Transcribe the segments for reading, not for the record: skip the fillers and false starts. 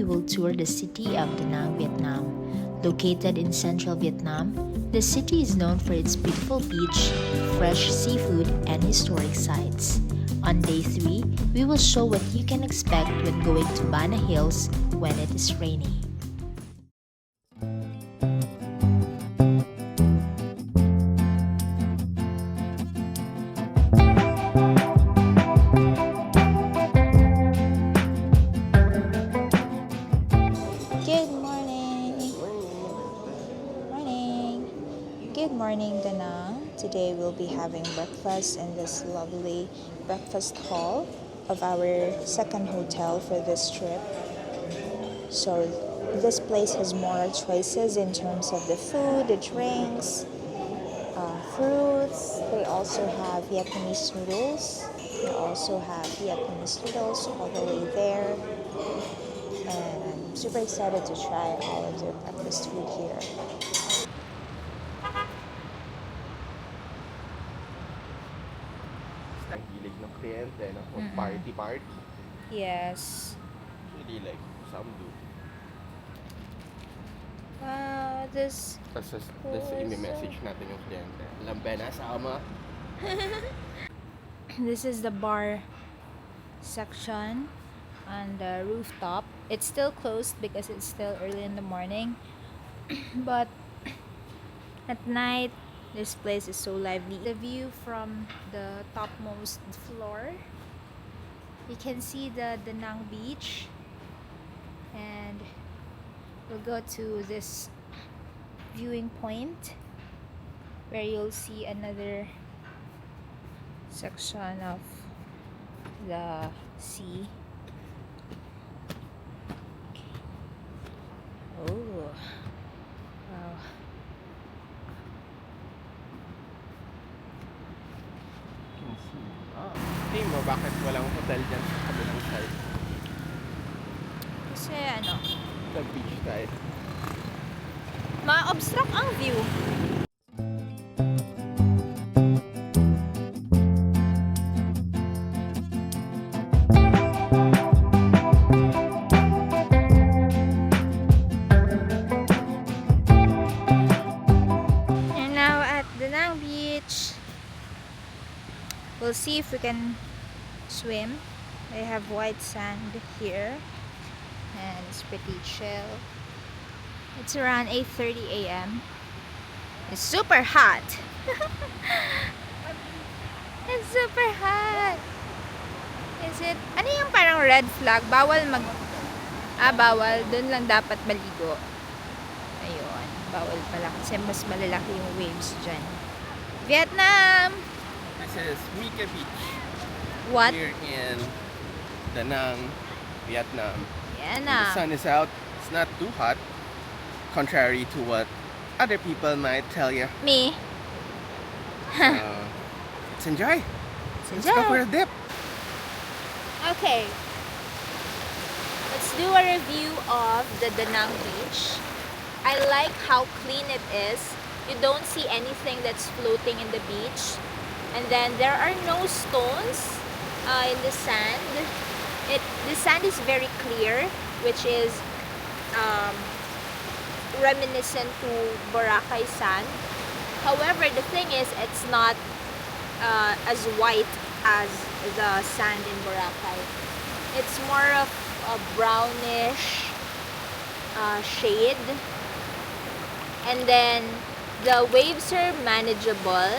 will tour the city of Da Nang, Vietnam. Located in central Vietnam, the city is known for its beautiful beach, fresh seafood, and historic sites. On day 3, we will show what you can expect when going to Bana Hills when it is rainy. Good morning, Da Nang. Today we'll be having breakfast in this lovely breakfast hall of our second hotel for this trip. So this place has more choices in terms of the food, the drinks, fruits. They also have Vietnamese noodles. All the way there. And I'm super excited to try all of their breakfast food here. Hilig ng kliyente, no? Party. Yes. Really like some do. This Tapos i-message natin yung kliyente. Lambena, sama. This is the bar section on the rooftop. It's still closed because it's still early in the morning. But at night, this place is so lively. The view from the topmost floor, you can see the Da Nang beach, and we'll go to this viewing point where you'll see another section of the sea. Oh, wow. Tingin mo, bakit walang hotel dyan sa kabilang side? Kasi Nag-beach tayo. ma-obstruct ang view. We're now at Da Nang Beach. We'll see if we can swim. They have white sand here and it's pretty chill. It's around 8:30 a.m. It's super hot. It's super hot. Is it? Ano yung parang red flag? Bawal bawal. Doon lang dapat maligo. Ayun. Bawal pala kasi mas malalaki yung waves dyan. Vietnam! This is My Quang Beach. What? Here in Da Nang, Vietnam. Yan The sun is out. It's not too hot. Contrary to what other people might tell you. Me. Let's enjoy. Let's go for a dip. Okay. Let's do a review of the Da Nang Beach. I like how clean it is. You don't see anything that's floating in the beach. And then there are no stones in the sand. The sand is very clear, which is reminiscent to Boracay sand. However, the thing is, it's not as white as the sand in Boracay. It's more of a brownish shade. And then the waves are manageable.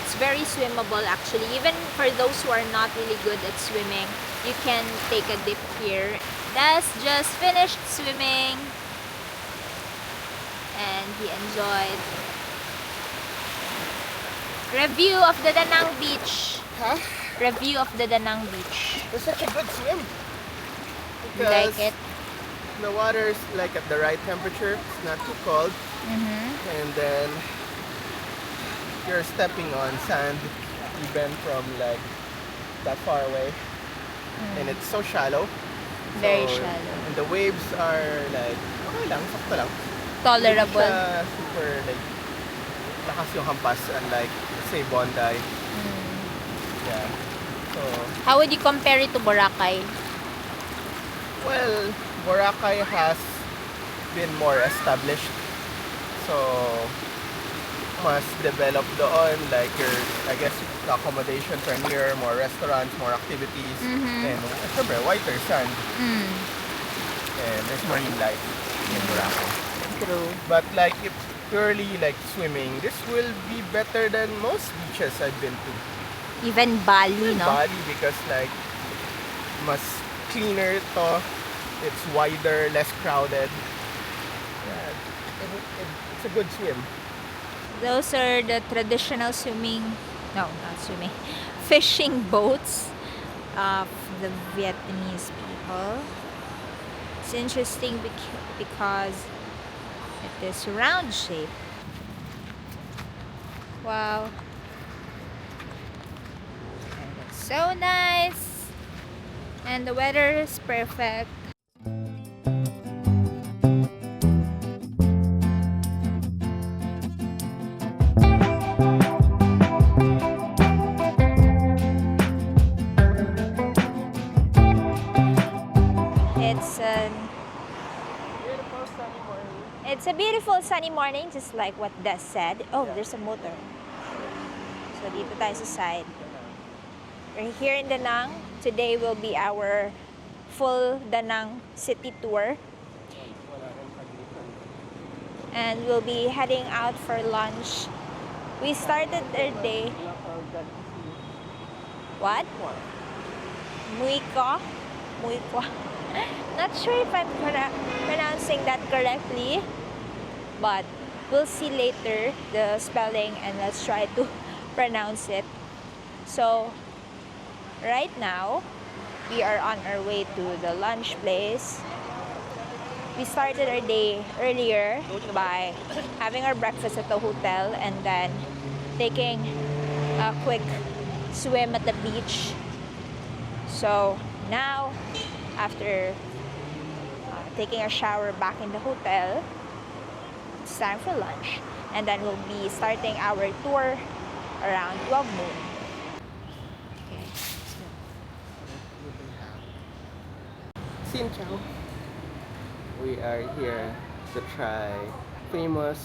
It's very swimmable actually. Even for those who are not really good at swimming, you can take a dip here. Das just finished swimming and he enjoyed. Review of the Da Nang Beach. Huh? Review of the Da Nang Beach. It's such a good swim. You like it? The water's like at the right temperature. It's not too cold. And then you're stepping on sand even from like that far away. And it's so shallow. Very So, shallow. And the waves are like, okay lang, sakto lang. Tolerable. Hindi siya super like, lakas yung hampas unlike, say, Bondi. Yeah. So, How would you compare it to Boracay? well, Boracay has been more established. So, mas developed doon. Like I guess, the accommodation from here, more restaurants, more activities, and syempre, whiter sand. And there's marine life in Boracay. True. But like, if purely like swimming, this will be better than most beaches I've been to. Even Bali, no? Bali, because like, mas cleaner ito. It's wider, less crowded. Yeah, it's a good swim. Those are the traditional fishing boats of the Vietnamese people. It's interesting because it is round shape. Wow. And it's so nice. And the weather is perfect. It's a beautiful sunny morning, just like what Des said. Oh, there's a motor. So dito tayo sa side. We're here in Da Nang. Today will be our full Da Nang city tour. And we'll be heading out for lunch. We started our day. What? Muiko? Muiko. Not sure if I'm pronouncing that correctly, but we'll see later the spelling and let's try to pronounce it. So, right now, we are on our way to the lunch place. We started our day earlier by having our breakfast at the hotel and then taking a quick swim at the beach. So, now, after taking a shower back in the hotel, it's time for lunch. And then we'll be starting our tour around 12 noon. Okay. Xin chào. We are here to try famous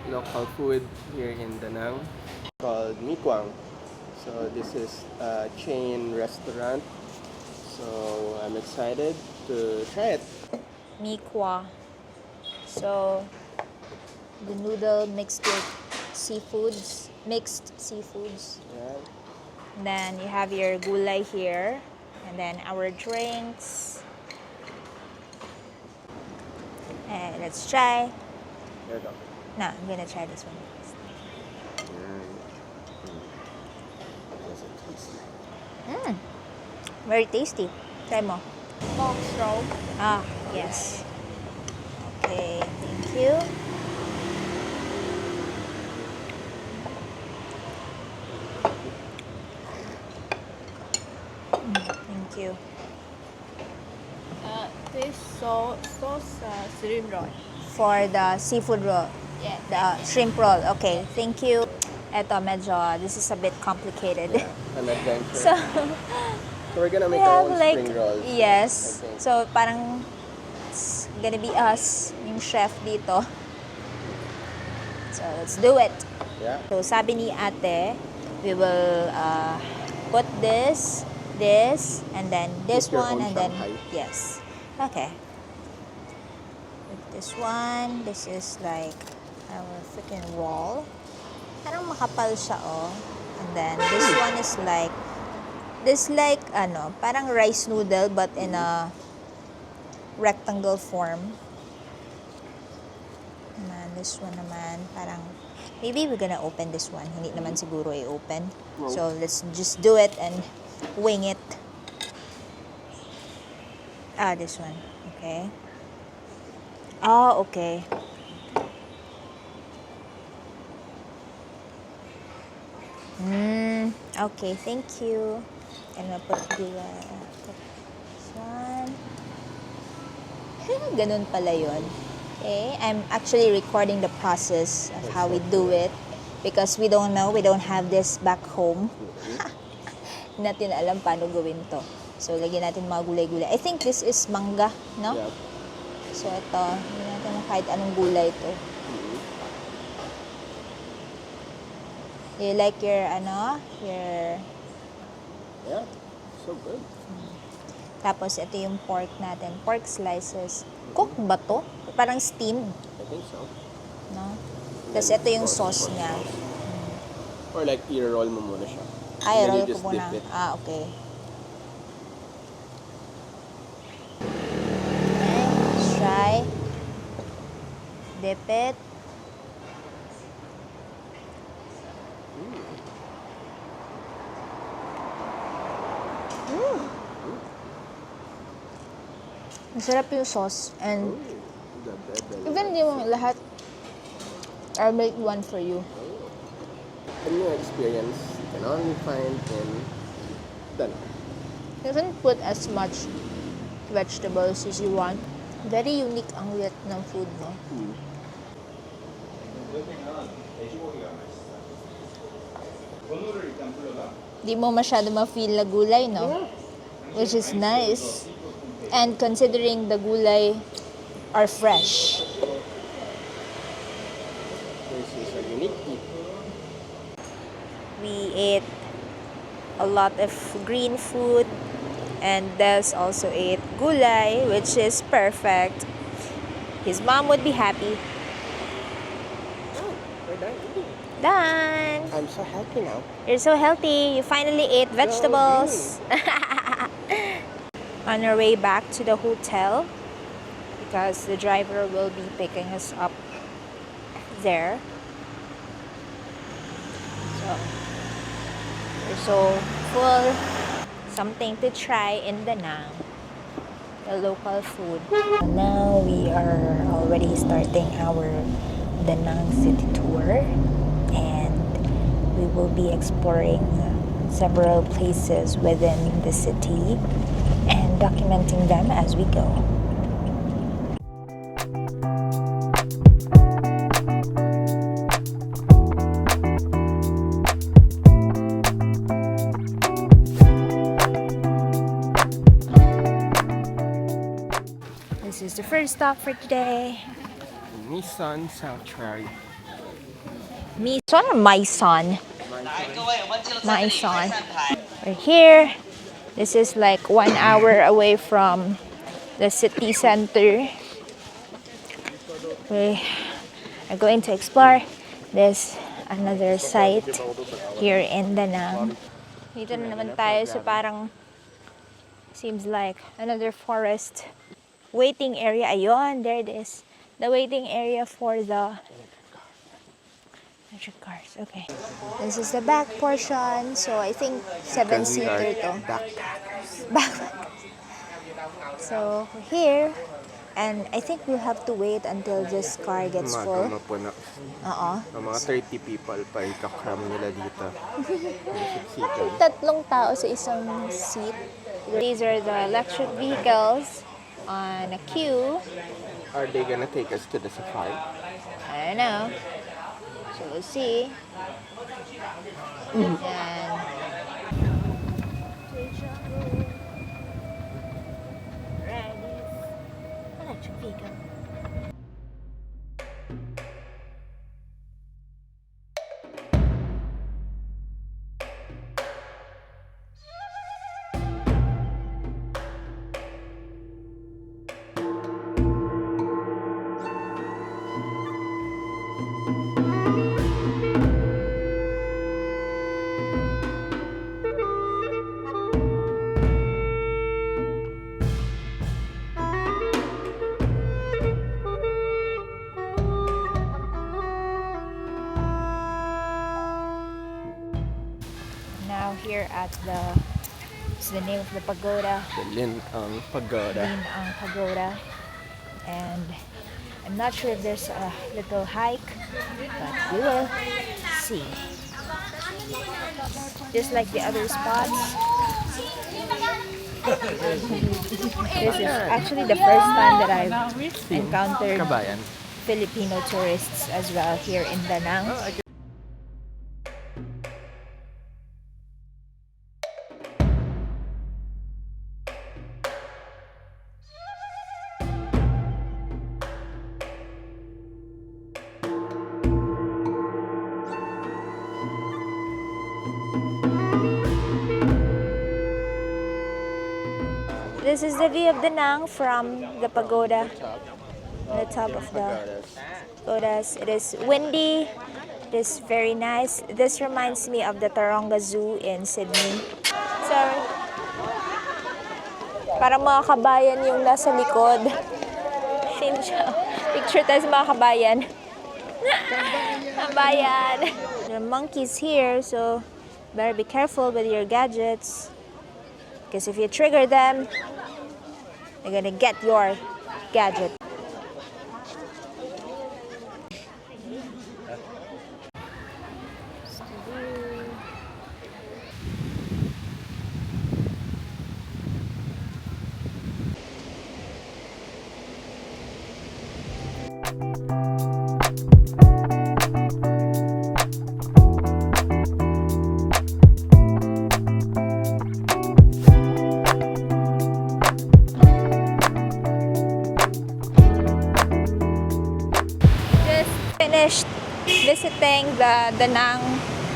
local food here in Da Nang called My Quang. So this is a chain restaurant. So I'm excited to try it. My Quang. So the noodle mixed with mixed seafoods. Yeah. And then you have your gulay here, and then our drinks. And let's try. Here we go. No, I'm gonna try this one first. Does it taste like? Very tasty. Try mo. Pork roll. Ah, yes. Okay, thank you. Thank you. This sauce shrimp roll. For the seafood roll. Yeah. The shrimp roll. Okay, thank you. Eto, medyo, this is a bit complicated. Yeah, an adventure. So, So we're gonna we make our have own like, spring rolls. yes. I think. So, parang, it's gonna be us, yung chef dito. So, let's do it. Yeah. So, sabi ni ate, we will put this, and then this Make your one, own and then, Shanghai. yes. Okay. With this one, this is like our freaking roll. Parang makapal siya, oh. And then, this one is like, parang rice noodle, but in a rectangle form. Naman, this one naman, parang, maybe we're gonna open this one. Hindi naman siguro i-open. So, let's just do it and wing it. Ah, this one. Okay. Oh, okay. Okay, thank you. And we'll put this one. Ganun pala yun. Okay, I'm actually recording the process of how we do it because we don't know, we don't have this back home. Hindi natin alam paano gawin to. So, lagyan natin mga gulay-gulay. I think this is mangga, no? Yeah. So, ito. Hindi natin kahit anong gulay to. You like your, your... Yeah, so good. Tapos, ito yung pork natin. Pork slices. Cooked ba to? Parang steamed, I think so. no? Tapos, ito yung sauce niya. Or like, i-roll mo muna siya. Ay, And then roll you ko just muna. dip it. Ah, okay. Let's try. Dip it. Masarap yung sauce. And even yung lahat, I'll make one for you. A new experience you can only find in Danang. You can put as much vegetables as you want. Very unique ang Vietnam food, no? Di mo masyado ma-feel na gulay, no? Which is nice. And considering the gulay are fresh. This is a unique eat. We ate a lot of green food, and Des also ate gulay, which is perfect. His mom would be happy. Oh, we're done eating. Done! I'm so happy now. You're so healthy. You finally ate vegetables. On our way back to the hotel, because the driver will be picking us up there. So, we're so full. Something to try in Danang. The local food. Now we are already starting our Danang city tour, and we will be exploring several places within the city and documenting them as we go. This is the first stop for today. Maison Sanctuary. Maison or Maison? Maison. We're here. This is like 1 hour away from the city center. We are going to explore this another site here in Danang. Dito na naman tayo sa parang seems like another forest waiting area. Ayun, there it is. The waiting area for the electric cars. Okay. This is the back portion. So I think 7-seater to. Backpackers. So we're here. And I think we'll have to wait until this car gets full. Mga 30 people pa ikakram nila dito. Tatlong tao sa isang seat. These are the electric vehicles on a queue. Are they gonna take us to the safari? I don't know. So we'll see. And electric vehicle. Now here at what's the name of the pagoda? The Linh Pagoda. Lin Pagoda. And I'm not sure if there's a little hike, but we will see. Just like the other spots. This is actually the first time that I've encountered Kabayan. Filipino tourists as well here in Danang. this is the view of Da Nang from the pagoda, on the top of the pagodas. It is windy. It is very nice. This reminds me of the Taronga Zoo in Sydney. Sorry. Parang mga kabayan yung nasa likod. Picture tayo sa mga kabayan. Kabayan. There are monkeys here, so better be careful with your gadgets. Because if you trigger them, they're gonna get your gadget. Finished visiting the Da Nang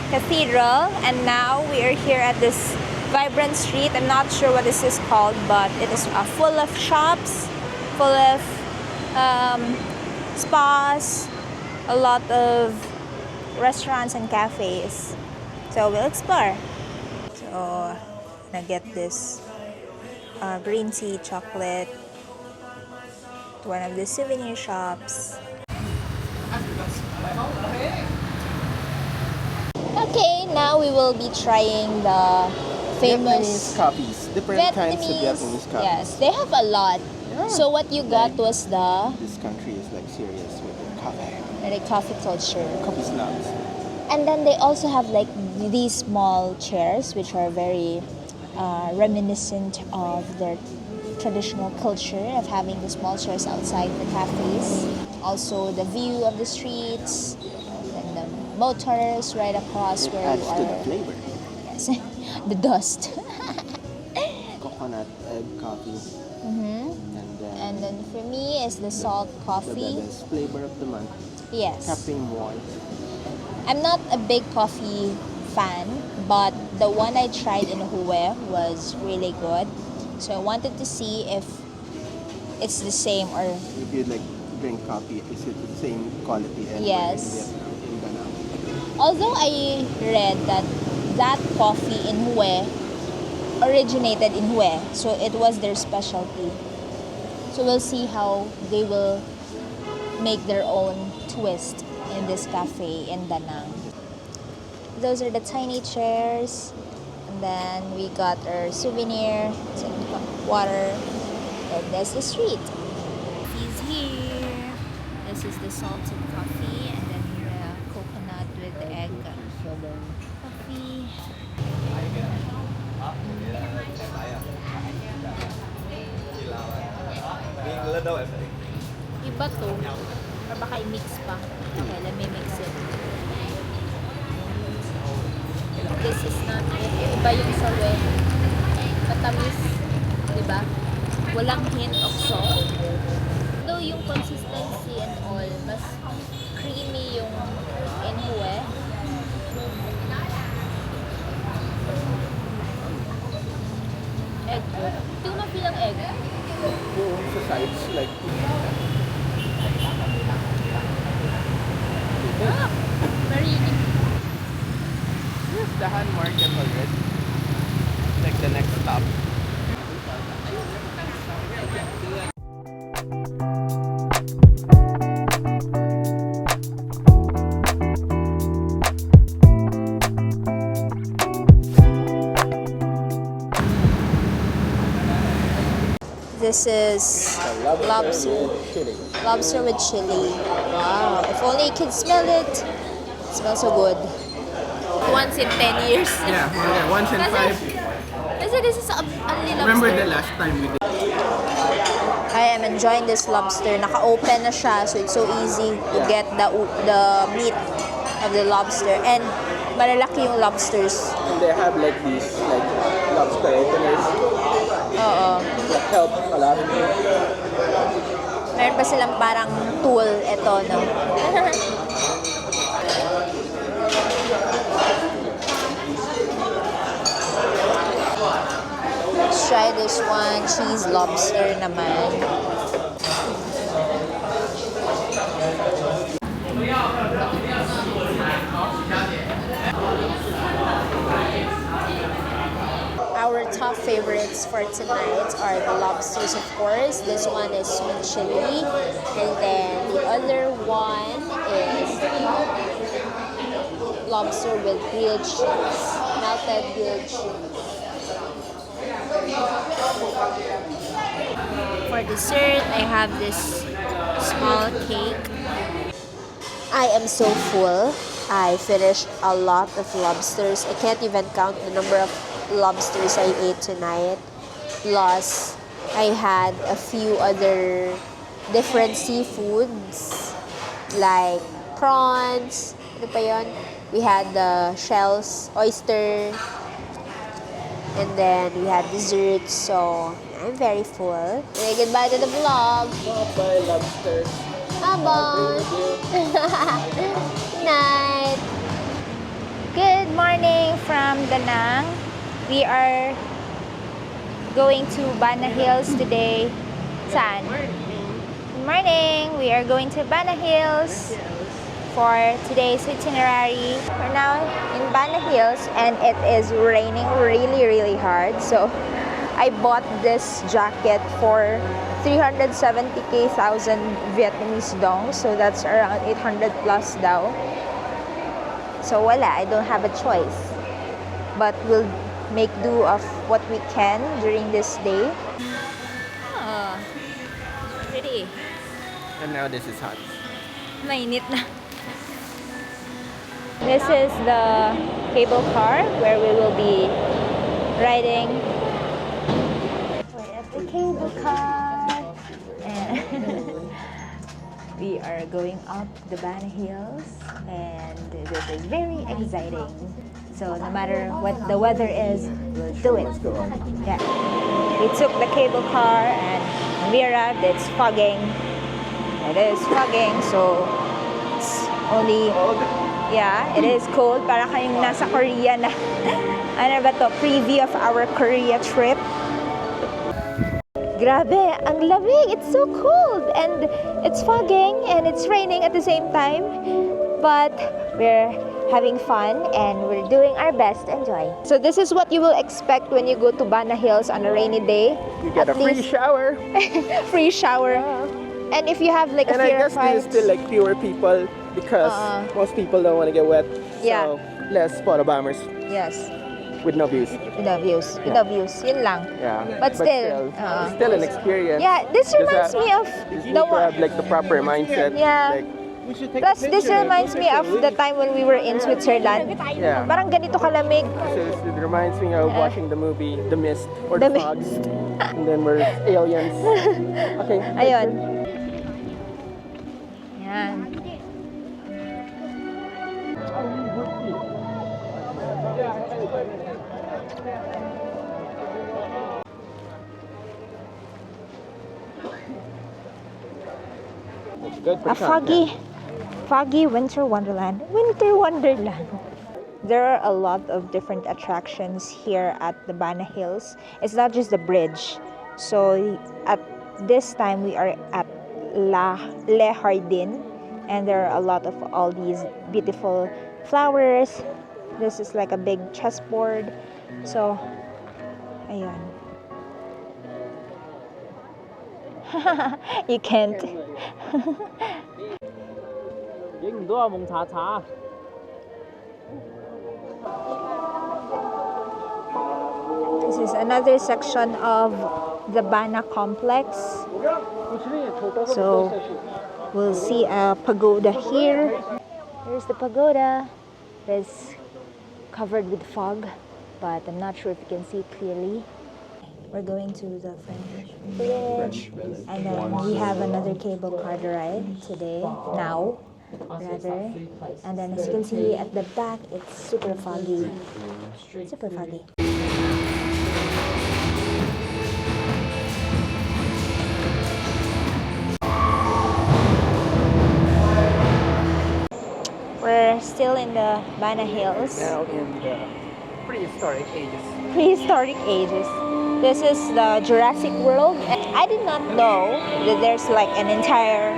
Cathedral, and now we are here at this vibrant street. I'm not sure what this is called, but it is full of shops, full of spas, a lot of restaurants and cafes. So we'll explore. So I get this green tea chocolate to one of the souvenir shops. Okay, now we will be trying the famous Vietnamese coffees. Different kinds of Vietnamese coffees. Yes, they have a lot. Yeah. So what you got was the This country is like serious with their coffee. coffee culture. Coffee snobs. And then they also have like these small chairs which are very reminiscent of their traditional culture of having the small chairs outside the cafes. Also the view of the streets and the motors right across where Adds you to the are. flavor. Yes, the dust. Coconut egg coffee. And then for me is the salt coffee. The best flavor of the month. Yes. Cafe Moi. I'm not a big coffee fan, but the one I tried in Hue was really good. So I wanted to see if it's the same or If you like drink coffee, is it the same quality as Yes. in Vietnam, in Da Nang? although I read that coffee in Hue originated in Hue, so it was their specialty. So we'll see how they will make their own twist in this cafe in Da Nang. Those are the tiny chairs, and then we got our souvenir, some water, and there's the street. He's here. This is the salted coffee, and then the coconut with the egg coffee. Iba to. Or baka i-mix pa. Okay, let me mix it. This is not it. Iba yung sa wet. Matamis. Diba? Walang hint of salt. Though yung consistency and all, mas creamy yung in Hue. Egg. Hindi ko na-feel ang egg. Yung sa sides, like... Ah! Very unique. Here's the hand market already. Like the next stop. This is lobster. Chili. Lobster with chili. Wow. If only you could smell it. It smells so good. Once in 10 years. Yeah, once in 5. Kasi this is only lobster. Remember the last time we did? I am enjoying this lobster. Naka-open na siya, so it's so easy to Yeah. get the meat of the lobster. And malalaki yung lobsters. And they have like these like lobster openers Oo. that help a lot. Meron pa silang parang tool, eto, no? Let's try this one. Cheese lobster naman. Our top favorites for tonight are the lobsters, of course. This one is sweet chili. And then the other one is lobster with grilled cheese. Melted grilled cheese. For dessert, I have this small cake. I am so full. I finished a lot of lobsters. I can't even count the number of lobsters I ate tonight. Plus, I had a few other different seafoods like prawns. Ano pa yun? We had the shells, oyster, and then we had desserts. So, I'm very full. Say goodbye to the vlog. Bye, lobsters. Bye-bye. Night. Good morning from Da Nang. We are going to Bana Hills today. Saan? Good morning. We are going to Bana Hills for today's itinerary. We're now in Bana Hills and it is raining really hard. So I bought this jacket for 370,000 Vietnamese dong. So that's around 800 plus daw. So wala, I don't have a choice. But we'll make do of what we can during this day. Oh, pretty. And now this is hot. Mainit na. This is the cable car where we will be riding. We're at the cable car. And we are going up the Bana Hills. And this is very exciting. So no matter what the weather is, we'll do it. Yeah. We took the cable car and we arrived. It's fogging. It is fogging, so it's only, yeah, it is cold. Para kayong nasa Korea na. Ano ba to? Preview of our Korea trip. Grabe, ang lamig. It's so cold and it's fogging and it's raining at the same time. But we're having fun and we're doing our best to enjoy. So this is what you will expect when you go to Bana Hills on a rainy day. You get At a free least shower. free shower. And if you have like And a I fear guess of heights, this is still like fewer people because most people don't want to get wet. Yeah. So less photo bombers yes, with no views. with the views, with the views, yun lang. Yeah. But still, it's still an experience. Yeah, this reminds me of You need the to have one. like the proper mindset. Yeah. Like, Plus, this reminds me of the time when we were in Switzerland. Yeah. Parang ganito kalamig. it reminds me of watching the movie The Mist or The The Mi- Fogs. And then we're aliens. Okay. Ayun. Yan. Good for A foggy winter wonderland. Winter wonderland. There are a lot of different attractions here at the Bana Hills. It's not just the bridge. So at this time we are at Le Jardin, and there are a lot of all these beautiful flowers. This is like a big chessboard. So ayun. You can't. This is another section of the Bana complex. So we'll see a pagoda here. Here's the pagoda. It's covered with fog, but I'm not sure if you can see clearly. We're going to the French Bridge, and then we have another cable car ride today, now, rather. And then as you can see at the back, it's super foggy. Super foggy. We're still in the Bana Hills. Now in the prehistoric ages. Prehistoric ages. This is the Jurassic World. And I did not know that there's like an entire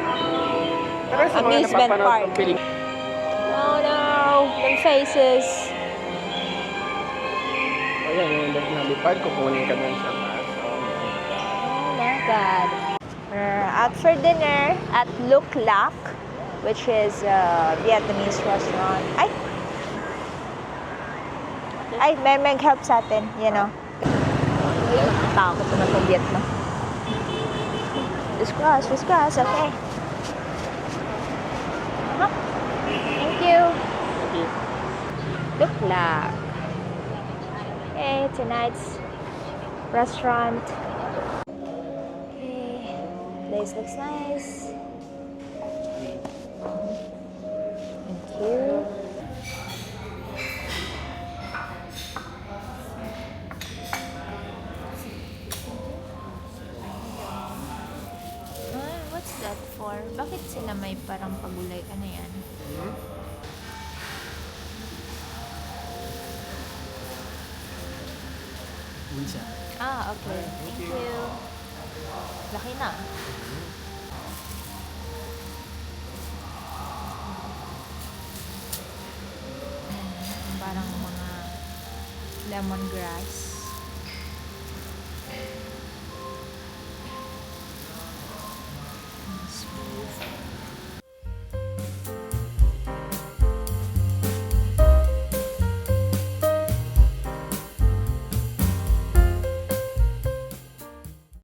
amusement park. Oh no, them faces. Ayan, yung nalipad, kukunin ka dun sa taas. Oh my god. We're out for dinner at Luk Lak, which is a Vietnamese restaurant. Ay, may mag-help sa atin, you know. Takot naman itong Vietnam. Just cross, okay. Huh? Thank you. Luk Lak. Okay, tonight's restaurant. Okay, place looks nice. Thank you. What's that for? Bakit sila may parang pagulay? Ano yan? Ah, okay. Thank you. Laki na. Parang mga lemongrass.